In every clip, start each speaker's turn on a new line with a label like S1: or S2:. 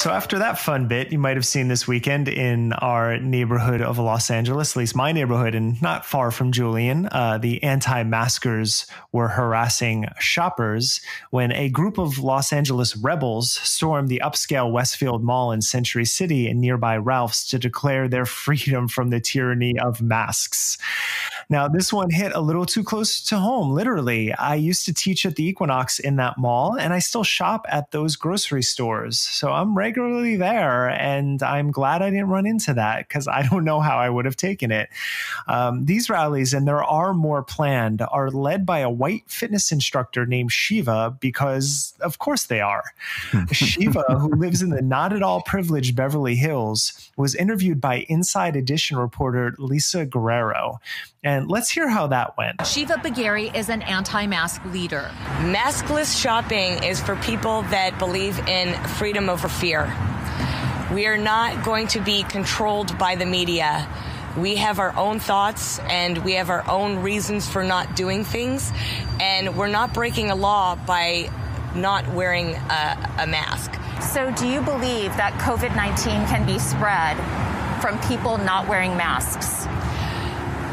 S1: So after that fun bit, you might have seen this weekend in our neighborhood of Los Angeles, at least my neighborhood, and not far from Julian, the anti-maskers were harassing shoppers when a group of Los Angeles rebels stormed the upscale Westfield Mall in Century City and nearby Ralph's to declare their freedom from the tyranny of masks. Now, this one hit a little too close to home, literally. I used to teach at the Equinox in that mall, and I still shop at those grocery stores. So I'm regularly there, and I'm glad I didn't run into that because I don't know how I would have taken it. These rallies, and there are more planned, are led by a white fitness instructor named Shiva because, of course, they are. Shiva, who lives in the not at all privileged Beverly Hills, was interviewed by Inside Edition reporter Lisa Guerrero. And let's hear how that went.
S2: Shiva Bagari is an anti-mask leader.
S3: Maskless shopping is for people that believe in freedom over fear. We are not going to be controlled by the media. We have our own thoughts and we have our own reasons for not doing things. And we're not breaking a law by not wearing a mask.
S4: So do you believe that COVID-19 can be spread from people not wearing masks?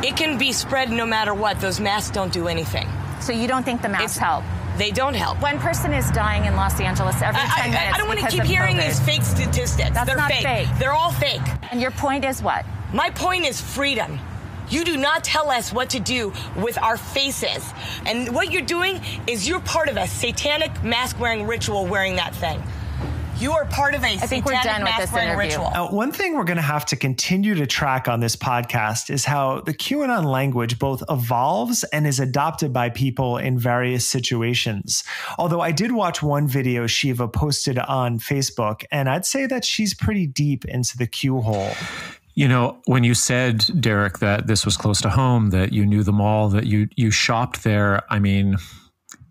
S3: It can be spread no matter what. Those masks don't do anything.
S4: So you don't think the masks help?
S3: They don't help.
S4: One person is dying in Los Angeles every 10 minutes.
S3: I don't want to keep hearing these fake statistics.
S4: They're not fake.
S3: They're all fake.
S4: And your point is what?
S3: My point is freedom. You do not tell us what to do with our faces. And what you're doing is you're part of a satanic mask-wearing ritual wearing that thing. You are part of a satanic mask-wearing ritual.
S1: One thing we're going to have to continue to track on this podcast is how the QAnon language both evolves and is adopted by people in various situations. Although I did watch one video Shiva posted on Facebook, and I'd say that she's pretty deep into the Q hole.
S5: You know, when you said, Derek, that this was close to home, that you knew the mall, that you shopped there, I mean,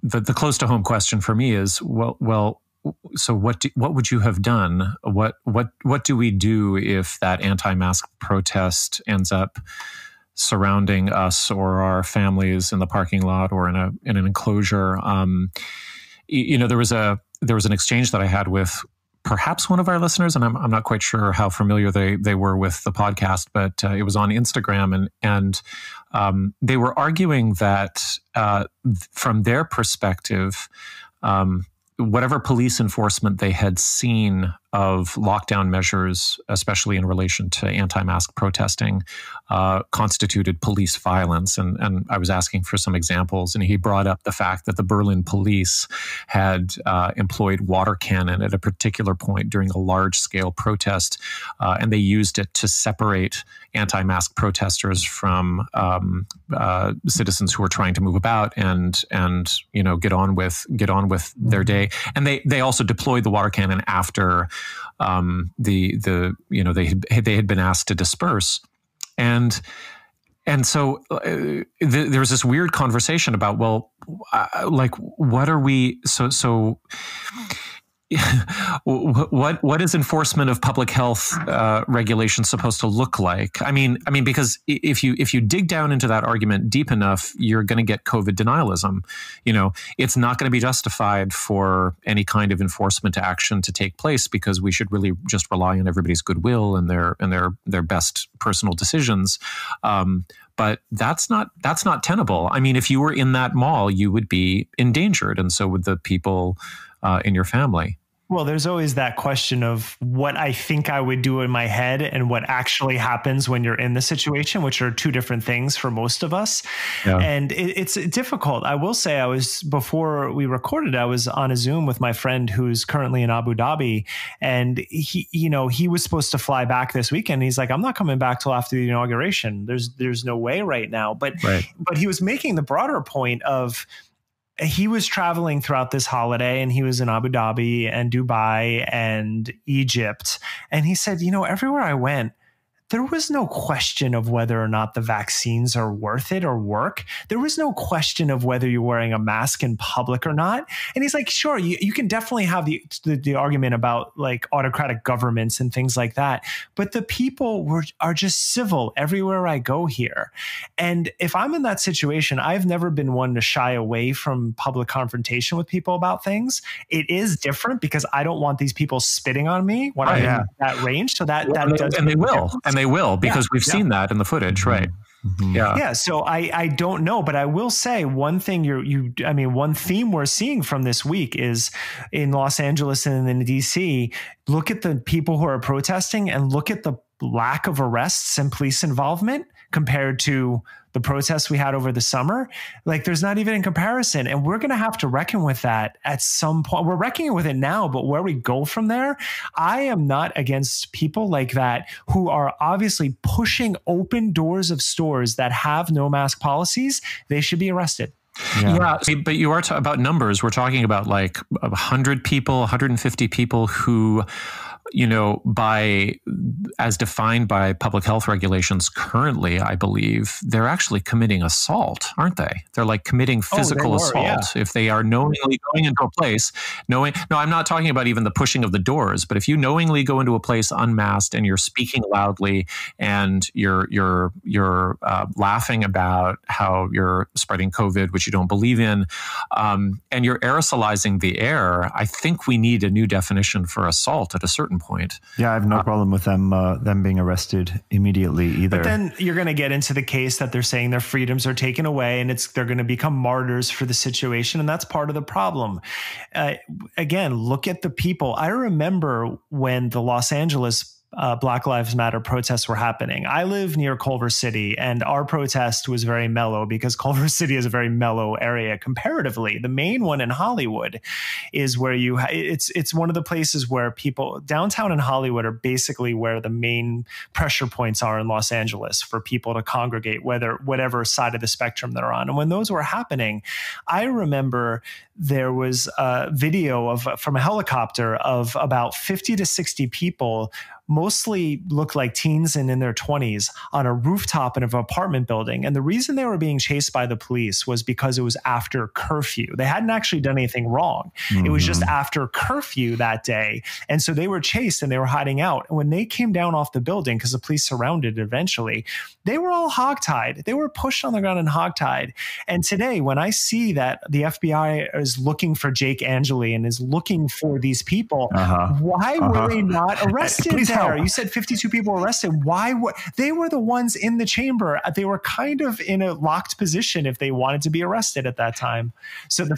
S5: the close to home question for me is, well, so what would you have done? What do we do if that anti-mask protest ends up surrounding us or our families in the parking lot or in an enclosure? You know, there was an exchange that I had with perhaps one of our listeners, and I'm not quite sure how familiar they were with the podcast, but it was on Instagram, and they were arguing that from their perspective, whatever police enforcement they had seen of lockdown measures, especially in relation to anti-mask protesting, constituted police violence. And I was asking for some examples, and he brought up the fact that the Berlin police had employed water cannon at a particular point during a large-scale protest, and they used it to separate anti-mask protesters from citizens who were trying to move about and you know get on with their day. And they also deployed the water cannon after they had been asked to disperse, and so there was this weird conversation about, well, like, what are we so what is enforcement of public health regulations supposed to look like? I mean, because if you dig down into that argument deep enough, you're going to get COVID-denialism. You know, it's not going to be justified for any kind of enforcement action to take place because we should really just rely on everybody's goodwill and their best personal decisions. But that's not tenable. I mean, if you were in that mall, you would be endangered, and so would the people in your family.
S1: Well, there's always that question of what I think I would do in my head and what actually happens when you're in the situation, which are two different things for most of us. Yeah. And it's difficult. I will say before we recorded, I was on a Zoom with my friend who's currently in Abu Dhabi, and he was supposed to fly back this weekend. He's like, I'm not coming back till after the inauguration. There's no way right now. But he was making the broader point of, he was traveling throughout this holiday, and he was in Abu Dhabi and Dubai and Egypt. And he said, everywhere I went, there was no question of whether or not the vaccines are worth it or work. There was no question of whether you're wearing a mask in public or not. And he's like, sure, you can definitely have the argument about like autocratic governments and things like that. But the people are just civil everywhere I go here. And if I'm in that situation, I've never been one to shy away from public confrontation with people about things. It is different because I don't want these people spitting on me when I'm in that range. So that does.
S5: And they will. And they will, because we've seen that in the footage, right?
S1: Mm-hmm. Yeah. So I don't know, but I will say one thing one theme we're seeing from this week is in Los Angeles and in DC, look at the people who are protesting and look at the lack of arrests and police involvement compared to the protests we had over the summer. Like there's not even a comparison. And we're going to have to reckon with that at some point. We're reckoning with it now, but where we go from there, I am not against people like that who are obviously pushing open doors of stores that have no mask policies. They should be arrested.
S5: Yeah, but you are about numbers. We're talking about like 100 people, 150 people who, as defined by public health regulations currently, I believe, they're actually committing assault, aren't they? They're like committing physical assault if they are knowingly going into a place. No, I'm not talking about even the pushing of the doors, but if you knowingly go into a place unmasked and you're speaking loudly and you're laughing about how you're spreading COVID, which you don't believe in, and you're aerosolizing the air, I think we need a new definition for assault at a certain point.
S6: Yeah, I have no problem with them being arrested immediately either.
S1: But then you're going to get into the case that they're saying their freedoms are taken away and they're going to become martyrs for the situation. And that's part of the problem. Again, look at the people. I remember when the Los Angeles Black Lives Matter protests were happening. I live near Culver City, and our protest was very mellow because Culver City is a very mellow area comparatively. The main one in Hollywood is where it's one of the places where people downtown in Hollywood are basically where the main pressure points are in Los Angeles for people to congregate, whatever side of the spectrum they're on. And when those were happening, I remember there was a video from a helicopter of about 50 to 60 people, mostly looked like teens and in their 20s, on a rooftop in an apartment building. And the reason they were being chased by the police was because it was after curfew. They hadn't actually done anything wrong. Mm-hmm. It was just after curfew that day. And so they were chased and they were hiding out. And when they came down off the building, because the police surrounded it eventually, they were all hogtied. They were pushed on the ground and hogtied. And today, when I see that the FBI is looking for Jake Angeli and is looking for these people, why were they not arrested there? You said 52 people arrested. Why? They were the ones in the chamber. They were kind of in a locked position if they wanted to be arrested at that time. So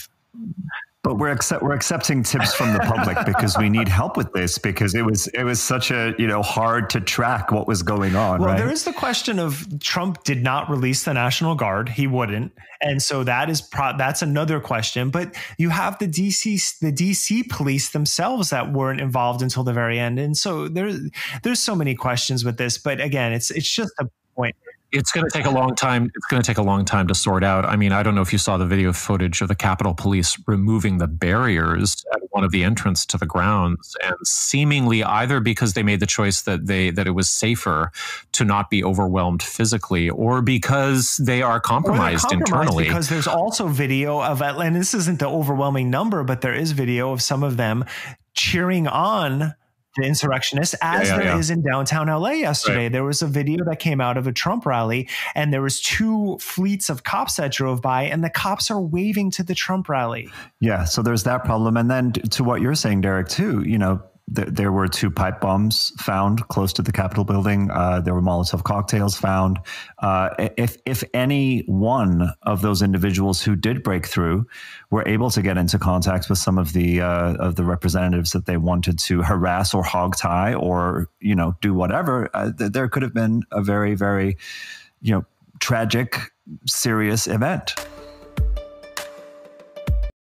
S6: But we're accepting tips from the public because we need help with this, because it was such a hard to track what was going on.
S1: Well,
S6: right?
S1: There is the question of Trump did not release the National Guard. He wouldn't, and so that's another question. But you have the DC police themselves that weren't involved until the very end, and so there's so many questions with this. But again, it's just a point.
S5: It's going to take a long time. It's going to take a long time to sort out. I mean, I don't know if you saw the video footage of the Capitol Police removing the barriers at one of the entrance to the grounds, and seemingly either because they made the choice that it was safer to not be overwhelmed physically, or because they are compromised internally.
S1: Because there's also video of, and this isn't the overwhelming number, but there is video of some of them cheering on the insurrectionists, as there is in downtown LA yesterday. Right. There was a video that came out of a Trump rally, and there was 2 fleets of cops that drove by, and the cops are waving to the Trump rally.
S6: Yeah, so there's that problem. And then to what you're saying, Derek, too, there were 2 pipe bombs found close to the Capitol building. There were Molotov cocktails found. If any one of those individuals who did break through were able to get into contact with some of the representatives that they wanted to harass or hogtie or do whatever, there could have been a very, very tragic, serious event.